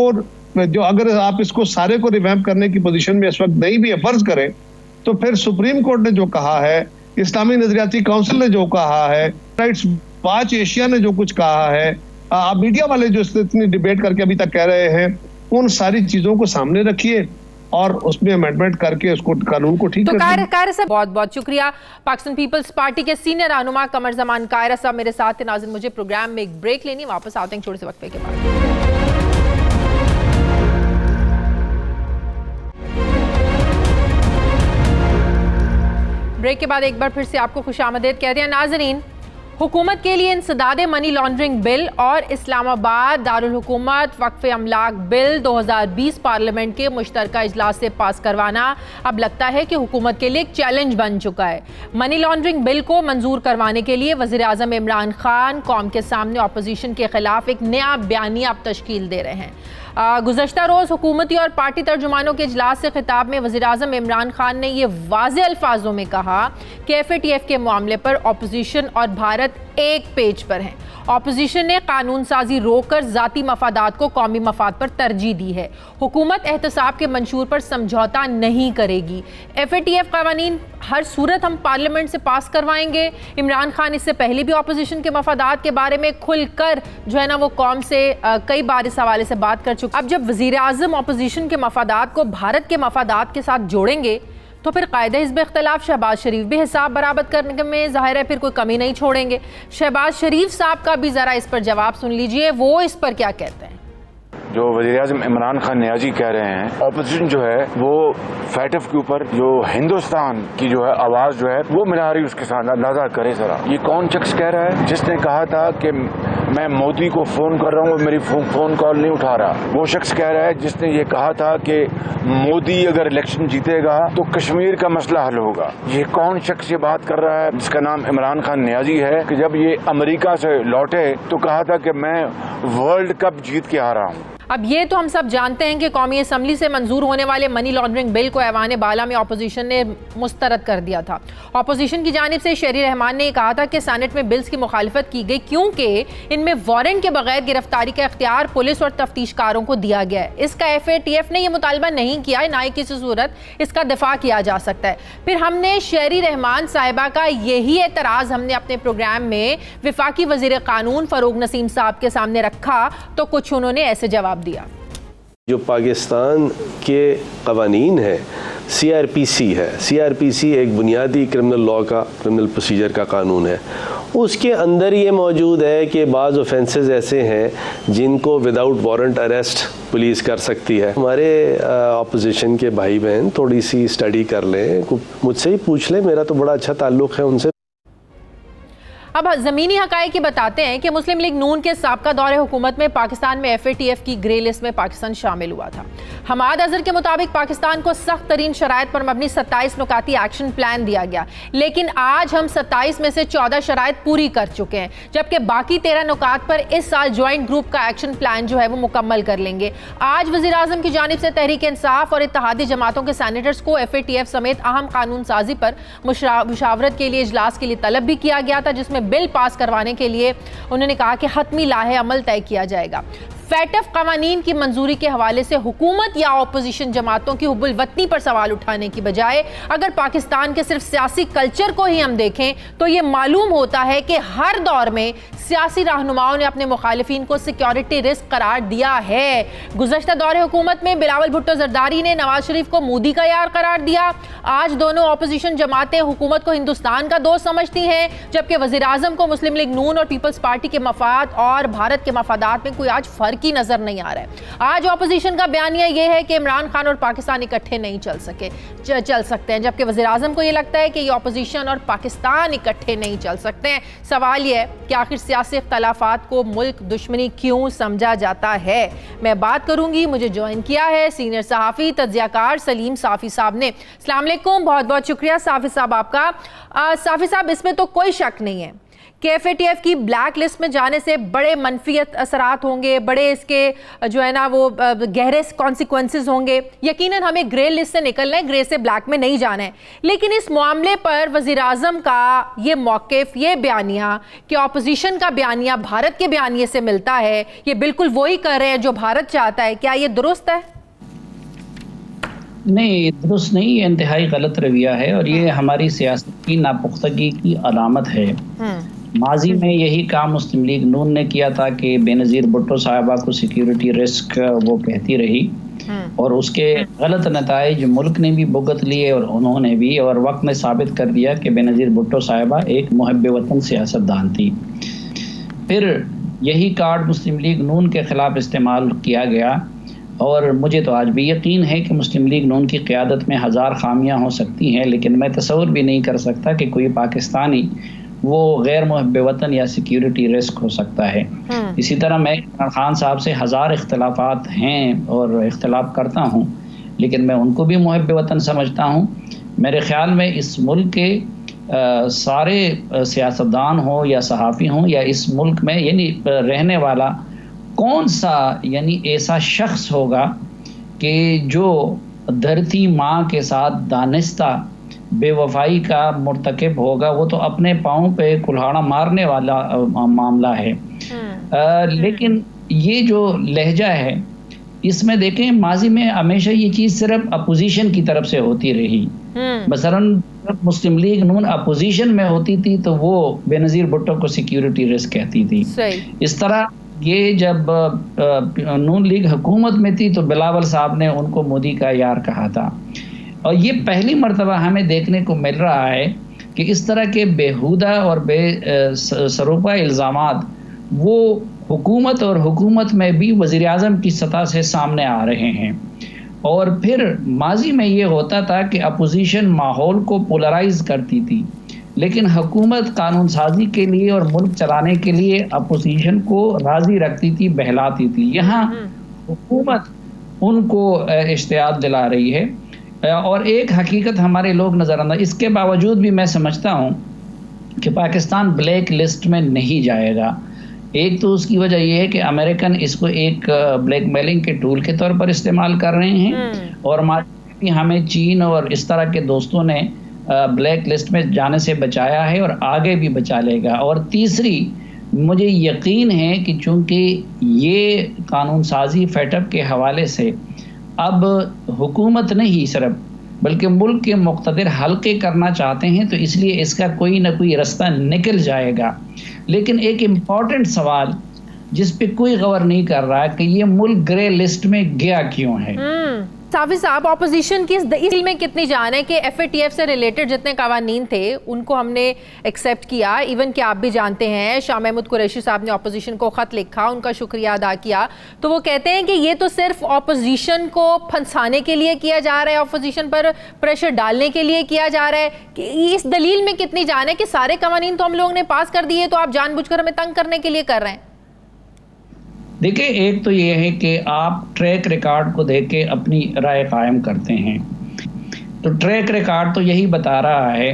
अगर आप इसको सारे को रिवैम्प करने की पोजीशन में इस वक्त नहीं भी है, फर्ज करें, तो फिर सुप्रीम कोर्ट ने जो कहा है, इस्लामी नजरियाती काउंसिल ने जो कहा है, राइट्स वॉच एशिया ने जो कुछ कहा है, आप मीडिया वाले जो इतनी डिबेट करके अभी तक कह रहे हैं, उन सारी चीजों को सामने रखिए और उसमें अमेंडमेंट करके उसको कानून को ठीक तो कायरा साहब बहुत बहुत शुक्रिया। पाकिस्तान पीपल्स पार्टी के सीनियर रहनुमा कमर जमान कायरा साहब मेरे साथ थे। नाज़रीन मुझे प्रोग्राम में एक ब्रेक लेनी, वापस आते हैं छोटे से वक्फे के बाद। ब्रेक के बाद एक बार फिर से आपको खुशामदीद कहते हैं। नाज़रीन, हुकूमत के लिए इंसदाद मनी लॉन्ड्रिंग बिल और इस्लामाबाद दारुल हुकूमत वक्फ अमलाक बिल 2020 पार्लियामेंट के मुश्तरका इजलास से पास करवाना अब लगता है कि हुकूमत के लिए एक चैलेंज बन चुका है। मनी लॉन्ड्रिंग बिल को मंजूर करवाने के लिए वज़ीर आज़म इमरान खान कौम के सामने अपोजिशन के खिलाफ एक नया बयानिया अब तश्कील दे रहे हैं। गुज़श्ता रोज़ हुकूमती और पार्टी तर्जुमानों के इजलास से खिताब में वज़ीर आज़म इमरान खान ने यह वाज़ेह अल्फाजों में कहा कि FATF के मामले पर अपोजिशन और भारत एक पेज पर हैं। अपोजिशन ने कानून साजी रोककर ज़ाती मफादात को कौमी मफाद पर तरजीह दी है। हुकूमत एहतसाब के मंशूर पर समझौता नहीं करेगी। FATF कवानीन हर सूरत हम पार्लियामेंट से पास करवाएंगे। इमरान खान इससे पहले भी अपोजिशन के मफादात के बारे में खुलकर जो है ना वो कौम से कई बार इस हवाले से बात कर चुके। अब जब वज़ीर आज़म अपोजिशन के मफादात को भारत के मफादात के साथ जोड़ेंगे तो फिर कायदे हिज़्ब इख्तिलाफ शहबाज शरीफ भी हिसाब बराबर करने में ज़ाहिर है फिर कोई कमी नहीं छोड़ेंगे। शहबाज शरीफ साहब का भी ज़रा इस पर जवाब सुन लीजिए, वो इस पर क्या कहते हैं। जो वज़ीर-ए-आज़म इमरान खान नियाज़ी कह रहे हैं, ऑपोजिशन जो है वो फैटफ के ऊपर जो हिंदुस्तान की जो है आवाज़ जो है वो मिला रही, उसके साथ अंदाज़ा करे ज़रा। ये कौन शख्स कह रहा है जिसने कहा था कि मैं मोदी को फ़ोन कर रहा हूँ, मेरी फ़ोन कॉल नहीं उठा रहा? वो शख्स कह रहा है जिसने ये कहा था कि मोदी अगर इलेक्शन जीतेगा तो कश्मीर का मसला हल होगा। ये कौन शख्स ये बात कर रहा है जिसका नाम इमरान खान नियाज़ी है कि जब ये अमेरिका से लौटे तो कहा था कि मैं वर्ल्ड कप जीत के आ रहा हूँ। अब ये तो हम सब जानते हैं कि कौमी असम्बली से मंजूर होने वाले मनी लॉन्ड्रिंग बिल को ऐवान बाला में अपोजिशन ने मुस्तरद कर दिया था। अपोजिशन की जानिब से शेरी रहमान ने कहा था कि सेनेट में बिल्स की मुखालिफत की गई क्योंकि इनमें वारंट के बगैर गिरफ्तारी का इख्तियार पुलिस और तफ्तीशकारों को दिया गया है। इसका FATF ने यह मुतालबा नहीं किया है, ना ही किसी सूरत इसका दिफा किया जा सकता है। फिर हमने शेरी रहमान साहिबा का यही एतराज़ हमने अपने प्रोग्राम में वफाकी वज़ीर कानून फ़रूग नसीम साहब के सामने रखा तो कुछ उन्होंने ऐसे जवाब दिया। जो पाकिस्तान के कवानीन है, CRPC है, CRPC एक बुनियादी क्रिमिनल लॉ का, क्रिमिनल प्रोसीजर का कानून है। उसके अंदर ये मौजूद है कि बाज़ ऑफेंसेस ऐसे हैं जिनको विदाउट वारंट अरेस्ट पुलिस कर सकती है। हमारे अपोजिशन के भाई बहन थोड़ी सी स्टडी कर लें, मुझसे ही पूछ लें, मेरा तो बड़ा अच्छा ताल्लुक़ है उनसे। अब ज़मीनी हक़ाइक़ बताते हैं कि मुस्लिम लीग नून के साबका दौरे हुकूमत में पाकिस्तान में FATF की ग्रे लिस्ट में पाकिस्तान शामिल हुआ था। हमाद अज़हर के मुताबिक पाकिस्तान को सख्त तरीन शराइत पर मबनी 27 नुकाती एक्शन प्लान दिया गया, लेकिन आज हम 27 में से 14 शराइत पूरी कर चुके हैं, जबकि बाकी 13 नुकात पर इस साल ज्वाइंट ग्रुप का एक्शन प्लान जो है वो मुकम्मल कर लेंगे। आज वज़ीर आज़म की जानिब से तहरीक इंसाफ और इत्तेहादी जमातों के सैनेटर्स को FATF समेत अहम कानून साजी पर मुशावरत के लिए इजलास के लिए तलब भी किया गया था, जिसमें बिल पास करवाने के लिए उन्होंने कहा कि हतमी लाहे अमल तय किया जाएगा। फैटफ कवानीन की मंजूरी के हवाले से हुकूमत या अपोजिशन जमातों की हुब्बुल वतनी पर सवाल उठाने की बजाय अगर पाकिस्तान के सिर्फ सियासी कल्चर को ही हम देखें तो ये मालूम होता है कि हर दौर में सियासी रहनुमाओं ने अपने मुखालिफिन को सिक्योरिटी रिस्क करार दिया है। गुज़श्ता दौरे हुकूमत में बिलावल भुट्टो जरदारी ने नवाज शरीफ को मोदी का यार करार दिया। आज दोनों अपोजिशन जमातें हुकूमत को हिंदुस्तान का दोस्त समझती हैं, जबकि वज़ीर आज़म को मुस्लिम लीग नून और पीपल्स पार्टी के मफाद और भारत के मफादात में कोई आज फर्क ही नजर नहीं आ रहा है। आज अपोजिशन का बयानिया यह है कि इमरान खान और पाकिस्तान इकट्ठे नहीं चल सकते हैं, जबकि वज़ीर आज़म को यह लगता है कि ये अपोजिशन और पाकिस्तान इकट्ठे नहीं चल सकते हैं। सवाल यह है कि आखिर सियासी इख्तलाफात को मुल्क दुश्मनी क्यों समझा जाता है। मैं बात करूंगी, मुझे ज्वाइन किया है सीनियर सहाफ़ी तज्ज़ियाकार सलीम साफ़ी साहब ने। अस्सलाम वालेकुम, बहुत बहुत शुक्रिया साफ़ी साहब आपका। साफ़ी साहब, इसमें तो कोई शक नहीं है कि FATF की ब्लैक लिस्ट में जाने से बड़े मनफियत असरात होंगे, बड़े इसके जो है ना वो गहरे कॉन्सिक्वेंसेस होंगे। यकीनन हमें ग्रे लिस्ट से निकलना है, ग्रे से ब्लैक में नहीं जाना है। लेकिन इस मामले पर वज़ीर आज़म का ये मौक़िफ़, ये बयानिया कि अपोजिशन का बयानिया भारत के बयानिए से मिलता है, ये बिल्कुल वही कर रहे हैं जो भारत चाहता है, क्या ये दुरुस्त है? नहीं, दुरुस्त नहीं, ये इंतहाई गलत रवैया है और ये हमारी सियासत की नापुख्तगी की अलामत है। माजी में यही काम मुस्लिम लीग नून ने किया था कि बेनज़ीर भुट्टो साहिबा को सिक्योरिटी रिस्क वो कहती रही और उसके गलत नताइज मुल्क ने भी भुगत लिए और उन्होंने भी, और वक्त ने साबित कर दिया कि बेनज़ीर भुट्टो साहिबा एक मुहब्बे वतन सियासतदान थी। फिर यही कार्ड मुस्लिम लीग नून के ख़िलाफ़ इस्तेमाल किया गया और मुझे तो आज भी यकीन है कि मुस्लिम लीग नून की क़यादत में 1000 खामियां हो सकती हैं, लेकिन मैं तसव्वुर भी नहीं कर सकता कि कोई पाकिस्तानी वो गैर मुहब्बे वतन या सिक्योरिटी रिस्क हो सकता है। इसी तरह मैं इमरान खान साहब से 1000 इख्तलाफात हैं और इख्तलाफ करता हूँ, लेकिन मैं उनको भी मुहब्बे वतन समझता हूँ। मेरे ख़्याल में इस मुल्क के सारे सियासतदान हो या सहाफ़ी हों या इस मुल्क में यानी रहने वाला कौन सा यानी ऐसा शख्स होगा कि जो धरती माँ के साथ दानिस्ता बेवफाई का मुर्तकिब होगा, वो तो अपने पाँव पे कुल्हाड़ा मारने वाला मामला है। लेकिन ये जो लहजा है इसमें देखें, माजी में हमेशा ये चीज़ सिर्फ अपोजिशन की तरफ से होती रही। मसलन मुस्लिम लीग नून अपोजिशन में होती थी तो वो बेनज़ीर भुट्टो को सिक्योरिटी रिस्क कहती थी। इस तरह ये जब नून लीग हुकूमत में थी तो बिलावल साहब ने उनको मोदी का यार कहा था। और ये पहली मर्तबा हमें देखने को मिल रहा है कि इस तरह के बेहुदा और बेसरूपा इल्ज़ामात वो हुकूमत और हुकूमत में भी वज़ीर आज़म की सतह से सामने आ रहे हैं। और फिर माजी में ये होता था कि अपोजिशन माहौल को पोलराइज करती थी, लेकिन हुकूमत कानून साजी के लिए और मुल्क चलाने के लिए अपोजिशन को राज़ी रखती थी, बहलाती थी। यहाँ हुकूमत उनको इश्तियाक दिला रही है और एक हकीकत हमारे लोग नज़रअंदाज, इसके बावजूद भी मैं समझता हूँ कि पाकिस्तान ब्लैक लिस्ट में नहीं जाएगा। एक तो उसकी वजह यह है कि अमेरिकन इसको एक ब्लैकमेलिंग के टूल के तौर पर इस्तेमाल कर रहे हैं और हमें चीन और इस तरह के दोस्तों ने ब्लैक लिस्ट में जाने से बचाया है और आगे भी बचा लेगा। और तीसरी, मुझे यकीन है कि चूंकि ये कानून साजी फेटअप के हवाले से अब हुकूमत नहीं सिर्फ बल्कि मुल्क के मुक़्तदिर हल्के करना चाहते हैं, तो इसलिए इसका कोई ना कोई रास्ता निकल जाएगा। लेकिन एक इम्पॉर्टेंट सवाल जिस पे कोई गौर नहीं कर रहा है कि ये मुल्क ग्रे लिस्ट में गया क्यों है। साफी साहब, ऑपोजिशन की इस डील में कितनी जान है कि FATF से रिलेटेड जितने कवानीन थे उनको हमने एक्सेप्ट किया, इवन कि आप भी जानते हैं शाह महमूद कुरैशी साहब ने ऑपोजिशन को ख़त लिखा, उनका शुक्रिया अदा किया, तो वो कहते हैं कि ये तो सिर्फ ऑपोजिशन को फंसाने के लिए किया जा रहा है, ऑपोजिशन पर प्रेशर डालने के लिए किया जा रहा है। कि इस दलील में कितनी जान है कि सारे कवानीन तो हम लोगों ने पास कर दिए, तो आप जानबूझकर हमें तंग करने के लिए कर रहे हैं? देखिए, एक तो ये है कि आप ट्रैक रिकॉर्ड को देख के अपनी राय कायम करते हैं, तो ट्रैक रिकॉर्ड तो यही बता रहा है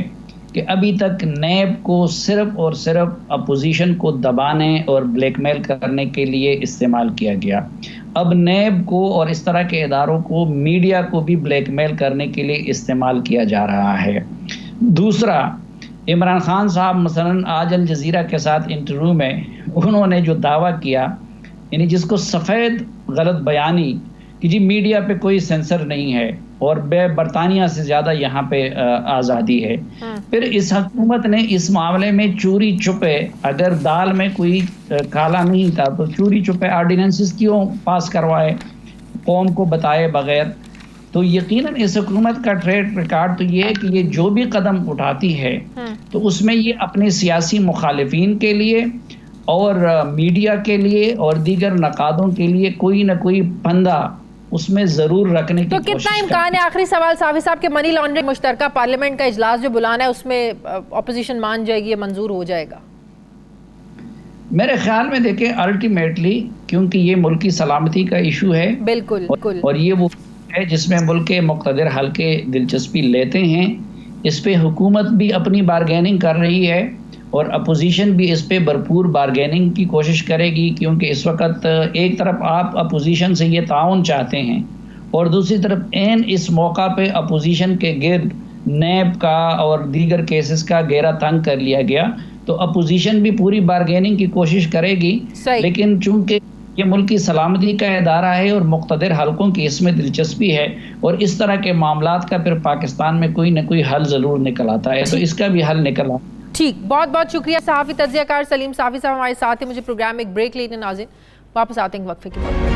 कि अभी तक नैब को सिर्फ और सिर्फ अपोजिशन को दबाने और ब्लैकमेल करने के लिए इस्तेमाल किया गया। अब नैब को और इस तरह के इदारों को, मीडिया को भी ब्लैकमेल करने के लिए इस्तेमाल किया जा रहा है। दूसरा, इमरान खान साहब मसलन आज अल जज़ीरा के साथ इंटरव्यू में उन्होंने जो दावा किया, यानी जिसको सफ़ेद गलत बयानी कि जी मीडिया पे कोई सेंसर नहीं है और बरतानिया से ज़्यादा यहाँ पे आज़ादी है। फिर इस हुकूमत ने इस मामले में चोरी छुपे, अगर दाल में कोई काला नहीं था तो चोरी छुपे ऑर्डिनेंसेस क्यों पास करवाए कौम को बताए बगैर। तो यकीनन इस हुकूमत का ट्रेड रिकॉर्ड तो ये है कि ये जो भी कदम उठाती है तो उसमें ये अपने सियासी मुखालिफिन के लिए और मीडिया के लिए और दीगर नकादों के लिए कोई ना कोई फंदा उसमें जरूर रखने की तो कितना इम्कान है, आखिरी सवाल साफी साहब, के मनी लॉन्ड्रिंग मुश्तरका पार्लियामेंट का इजलास जो बुलाना है उसमें ऑपोजिशन मान जाएगी, मंजूर हो जाएगा? मेरे ख्याल में देखें, अल्टीमेटली क्योंकि ये मुल्क की सलामती का इशू है, बिल्कुल और ये वो है जिसमें मुल्क के मुक़्तदिर हल्के दिलचस्पी लेते हैं। इस पे हुकूमत भी अपनी बारगेनिंग कर रही है और अपोजिशन भी इस पे भरपूर बारगेनिंग की कोशिश करेगी, क्योंकि इस वक्त एक तरफ आप अपोजिशन से ये ताउन चाहते हैं और दूसरी तरफ एन इस मौका पे अपोजिशन के गिर्द नैब का और दीगर केसेस का घेरा तंग कर लिया गया, तो अपोजिशन भी पूरी बारगेनिंग की कोशिश करेगी। लेकिन चूंकि ये मुल्क की सलामती का इदारा है और मुक़्तदिर हल्कों की इसमें दिलचस्पी है और इस तरह के मामलात का फिर पाकिस्तान में कोई ना कोई हल ज़रूर निकल आता है, तो इसका भी हल निकल आता है। ठीक, बहुत बहुत शुक्रिया सहाफ़ी तज्ज़ियाकार सलीम साफ़ी साहब हमारे साथ हैं। मुझे प्रोग्राम में एक ब्रेक लेने नाज़रीन, वापस आते हैं वक्फे के बाद।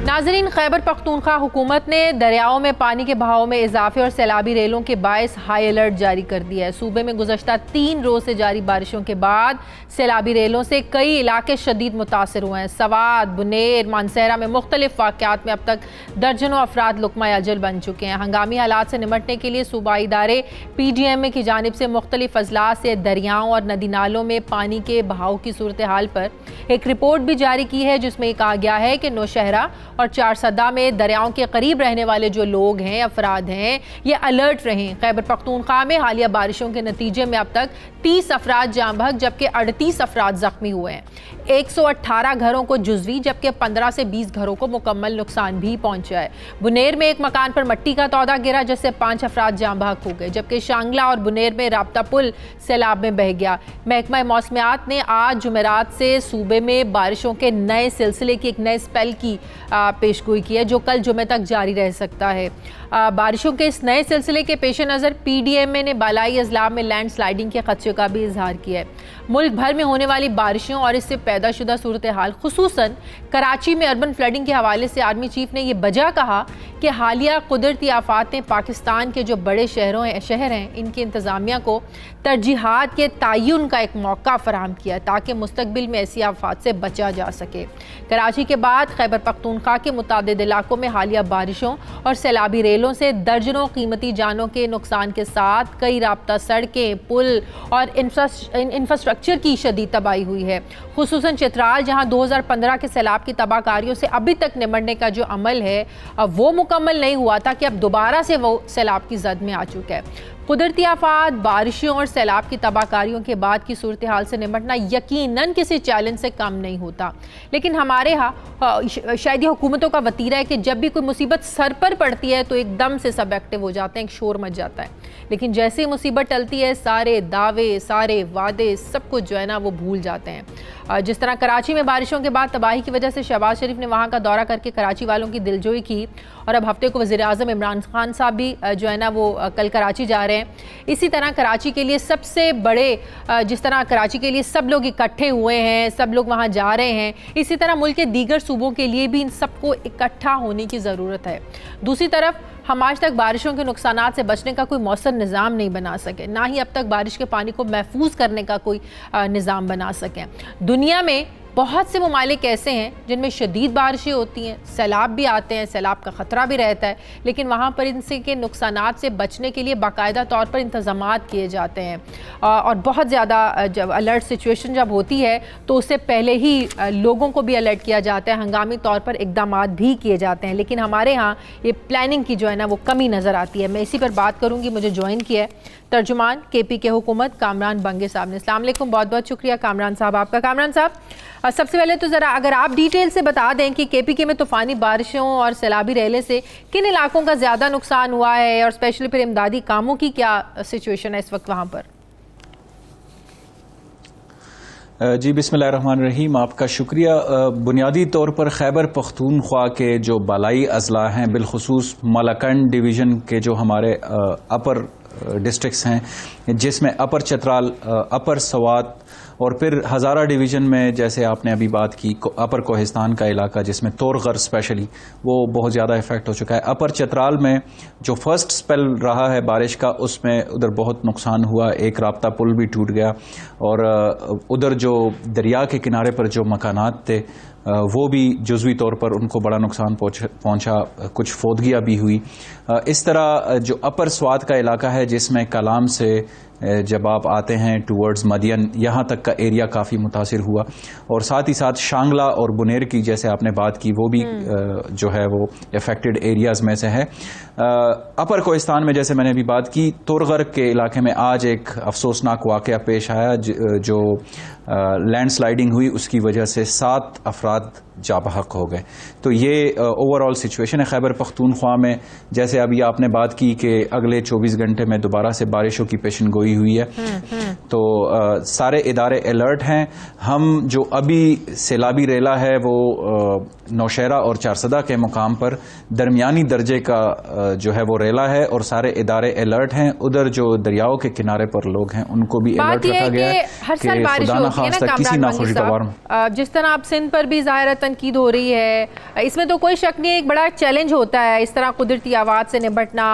नाज़रीन, खैबर पख्तूनख्वा हुकूमत ने दरियाओं में पानी के बहाव में इजाफे और सैलाबी रेलों के बायस हाई अलर्ट जारी कर दिया है। सूबे में गुज़श्ता 3 रोज़ से जारी बारिशों के बाद सैलाबी रेलों से कई इलाके शदीद मुतासर हुए हैं। सवात, बुनेर, मानसहरा में मुख्तलिफ वाक़यात में अब तक दर्जनों अफराद लुक़मा अजल बन चुके हैं। हंगामी हालात से निमटने के लिए सूबाई इदारे PDMA की जानिब से मुख्तलिफ अजला से दरियाओं और नदी नालों में पानी के बहाव की सूरत हाल पर एक रिपोर्ट भी जारी की है, जिसमें कहा गया है कि नौशहरा और चारसदा में दरियाओं के करीब रहने वाले जो लोग हैं, अफराद हैं, ये अलर्ट रहें। खैबर पख्तूनख्वा में हालिया बारिशों के नतीजे में अब तक 30 अफराद जाँ बहक जबकि 38 अफराद जख्मी हुए हैं। 118 घरों को जुज़वी जबकि 15 से 20 घरों को मुकम्मल नुकसान भी पहुंचा है। बुनेर में एक मकान पर मट्टी का तौदा गिरा जिससे 5 अफराद जाँ बहक हो गए, जबकि शांगला और बुनेर में राब्ता पुल सैलाब में बह गया। महकमा मौसमियात ने आज जुमेरात से सूबे में बारिशों के नए सिलसिले की एक नए स्पेल की पेशगोई की है, जो कल जुमे तक जारी रह सकता है। बारिशों के इस नए सिलसिले के पेश नज़र PDMA ने बालाई अजला में लैंड स्लाइडिंग के खदशे का भी इजहार किया है। मुल्क भर में होने वाली बारिशों और इससे पैदाशुदा सूरत हाल, खुसूसन कराची में अर्बन फ्लडिंग के हवाले से आर्मी चीफ ने यह वजह कहा कि हालिया कुदरती आफात ने पाकिस्तान के जो बड़े शहर हैं इनकी इंतज़ामिया को तरजीहात के तयन का एक मौका फराहम किया ताकि मुस्तकबिल में ऐसी आफात से बचा जा सके। कराची के बाद खैबर पख्तूनख्वा के मुतादिद इलाकों में हालिया बारिशों और सैलाबी रेलों से दर्जनों कीमती जानों के नुकसान के साथ कई राब्ता सड़कें, पुल और इंफ्रास्ट्रक्चर की शदीद तबाही हुई है। खुसूसन चित्राल, जहां 2015 के सैलाब की तबाहकारियों से अभी तक निमटने का जो अमल है वो मुकम्मल नहीं हुआ था कि अब दोबारा से वो सैलाब की जद में आ चुका है। कुदरती आफात, बारिशों और सैलाब की तबाहकारियों के बाद की सूरत हाल से निपटना यकीनन किसी चैलेंज से कम नहीं होता, लेकिन हमारे यहाँ शायद ये हुकूमतों का वतीरा है कि जब भी कोई मुसीबत सर पर पड़ती है तो एकदम से सब एक्टिव हो जाते हैं, एक शोर मच जाता है, लेकिन जैसे ही मुसीबत टलती है सारे दावे, सारे वादे, सब कुछ जो है ना वो भूल जाते हैं। जिस तरह कराची में बारिशों के बाद तबाही की वजह से शहबाज शरीफ ने वहाँ का दौरा करके कराची वालों की दिलजोई की और अब हफ्ते को वज़ीर-ए-आज़म इमरान खान साहब भी जो है ना वो कल कराची जा रहे हैं। इसी तरह कराची के लिए सबसे बड़े, जिस तरह कराची के लिए सब लोग इकट्ठे हुए हैं, सब लोग वहाँ जा रहे हैं, इसी तरह मुल्क के दीगर सूबों के लिए भी इन सबको इकट्ठा होने की ज़रूरत है। दूसरी तरफ हम आज तक बारिशों के नुकसानात से बचने का कोई मौसर निज़ाम नहीं बना सके, ना ही अब तक बारिश के पानी को महफूज करने का कोई निज़ाम बना सकें। दुनिया में बहुत से ममालिक ऐसे हैं जिनमें शदीद बारिशें होती हैं, सैलाब भी आते हैं, सैलाब का ख़तरा भी रहता है, लेकिन वहाँ पर इनसे के नुकसानात से बचने के लिए बाकायदा तौर पर इंतज़ामात किए जाते हैं और बहुत ज़्यादा जब अलर्ट सिचुएशन जब होती है तो उससे पहले ही लोगों को भी अलर्ट किया जाता है, हंगामी तौर पर इक़दामात भी किए जाते हैं, लेकिन हमारे यहाँ ये प्लानिंग की जो है ना वो कमी नज़र आती है। मैं इसी पर बात करूँगी। मुझे ज्वाइन किया है तर्जुमान KP के हुकूमत कामरान बंगे साहब ने। अस्सलाम वालेकुम, बहुत बहुत शुक्रिया कामरान साहब आपका। कामरान साहब, सबसे पहले तो ज़रा अगर आप डिटेल से बता दें कि KPK में तूफ़ानी बारिशों और सैलाबी रेले से किन इलाकों का ज़्यादा नुकसान हुआ है और स्पेशली फिर इमदादी कामों की क्या सिचुएशन है इस वक्त वहाँ पर? जी बिस्मिल्लाहिर्रहमानिर्रहीम, आपका शुक्रिया। बुनियादी तौर पर खैबर पख्तूनख्वा के जो बालाई अजला हैं, बिलखुसूस मलाकंड डिवीज़न के जो हमारे अपर डिस्ट्रिक्ट्स हैं जिसमें अपर चतराल, अपर सवात और फिर हज़ारा डिवीज़न में जैसे आपने अभी बात की अपर कोहिस्तान का इलाका जिसमें तोरगर स्पेशली वो बहुत ज़्यादा इफ़ेक्ट हो चुका है। अपर चतराल में जो फर्स्ट स्पेल रहा है बारिश का उसमें उधर बहुत नुकसान हुआ, एक राब्ता पुल भी टूट गया और उधर जो दरिया के किनारे पर जो मकानात थे वो भी जुज़वी तौर पर उनको बड़ा नुकसान पहुंचा, कुछ फोदगियाँ भी हुई। इस तरह जो अपर स्वात का इलाका है जिसमें कलाम से जब आप आते हैं टूवर्ड्स मदियन, यहाँ तक का एरिया काफ़ी मुतासिर हुआ और साथ ही साथ शांगला और बुनेर की जैसे आपने बात की वो भी जो है वो अफेक्टेड एरियाज़ में से है। अपर कोहिस्तान में जैसे मैंने अभी बात की, तोरगर के इलाके में आज एक अफसोसनाक वाक़या पेश आया जो लैंडस्लाइडिंग हुई, उसकी वजह से 7 अफराद जाबहक हो गए। तो ये ओवरऑल सिचुएशन है खैबर पख्तूनख्वा में। जैसे अभी आपने बात की कि अगले 24 घंटे में दोबारा से बारिशों की पेशन गोई हुई है, तो सारे इदारे अलर्ट हैं। हम जो अभी सैलाबी रेला है वो नौशहरा और चारसदा के मुकाम पर दरमियानी दर्जे का जो है वो रेला है और सारे इदारे अलर्ट हैं। उधर जो दरियाओं के किनारे पर लोग हैं उनको भी अलर्ट रखा गया है कि खुदा न खास्ता किसी नाखुशगवार जिस तरह आप सिंध पर भी ज़ाहिर तनकीद हो रही है, इसमें तो कोई शक नहीं, एक बड़ा चैलेंज होता है इस तरह कुदरती आफात से निपटना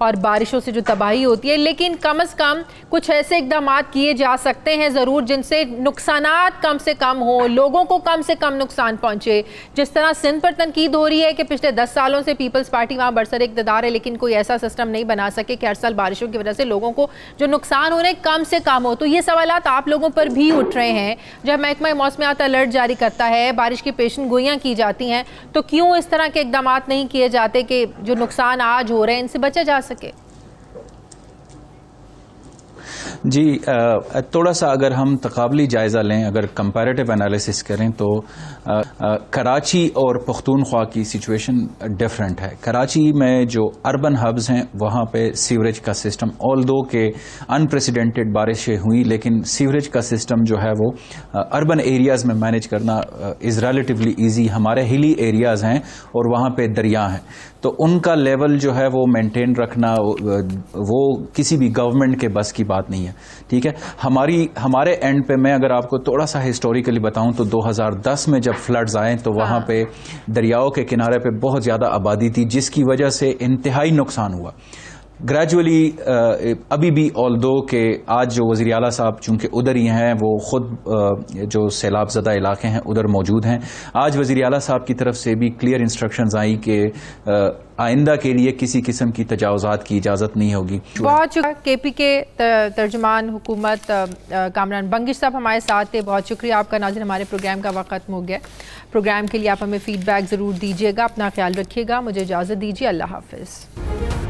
और बारिशों से जो तबाही होती है, लेकिन कम से कम कुछ ऐसे इकदाम किए जा सकते हैं ज़रूर जिनसे नुकसानात कम से कम हो, लोगों को कम से कम नुकसान पहुंचे। जिस तरह सिंध पर तनकीद हो रही है कि पिछले 10 सालों से पीपल्स पार्टी वहाँ बरसर इक़्तिदार है लेकिन कोई ऐसा सिस्टम नहीं बना सके कि हर साल बारिशों की वजह से लोगों को जो नुकसान हो रहे हैं कम से कम हो। तो ये सवालात आप लोगों पर भी उठ रहे हैं। जब महकमा मौसमियात अलर्ट जारी करता है, बारिश की पेशन गोइयाँ की जाती हैं, तो क्यों इस तरह के इकदाम नहीं किए जाते कि जो नुकसान आज हो रहे हैं इनसे बचा जा सके? जी थोड़ा सा अगर हम तकाबली जायज़ा लें, अगर कंपैरेटिव एनालिसिस करें तो कराची और पख्तूनख्वा की सिचुएशन डिफरेंट है। कराची में जो अर्बन हब्स हैं वहाँ पे सीवरेज का सिस्टम, ऑल्दो के अनप्रेसिडेंटेड बारिशें हुई लेकिन सीवरेज का सिस्टम जो है वो अर्बन एरियाज़ में मैनेज करना इज़ रिलेटिवली ईजी। हमारे हिली एरियाज़ हैं और वहाँ पे दरिया हैं, तो उनका लेवल जो है वो मेंटेन रखना वो किसी भी गवर्नमेंट के बस की बात नहीं है। ठीक है, हमारे एंड पे मैं अगर आपको थोड़ा सा हिस्टोरिकली बताऊं तो 2010 में जब फ्लड्स आए तो वहां पे दरियाओं के किनारे पे बहुत ज़्यादा आबादी थी, जिसकी वजह से इंतहाई नुकसान हुआ। ग्रेजुअली अभी भी ऑल्दो के आज जो वज़ीर आला साहब चूंकि उधर ही हैं, वो खुद जो सैलाब ज़दा इलाके हैं उधर मौजूद हैं, आज वज़ीर आला साहब की तरफ से भी क्लियर इंस्ट्रक्शंस आई कि आइंदा के लिए किसी किस्म की तजावुज़ात की इजाज़त नहीं होगी। बहुत शुक्रिया। KP के तर्जुमान हुकूमत कामरान बंगिश साहब हमारे साथ थे, बहुत शुक्रिया आपका। नाज़रीन, हमारे प्रोग्राम का वक्त खत्म हो गया। प्रोग्राम के लिए आप हमें फीडबैक ज़रूर दीजिएगा। अपना ख्याल रखिएगा। मुझे इजाज़त दीजिए। अल्लाह हाफ़िज़।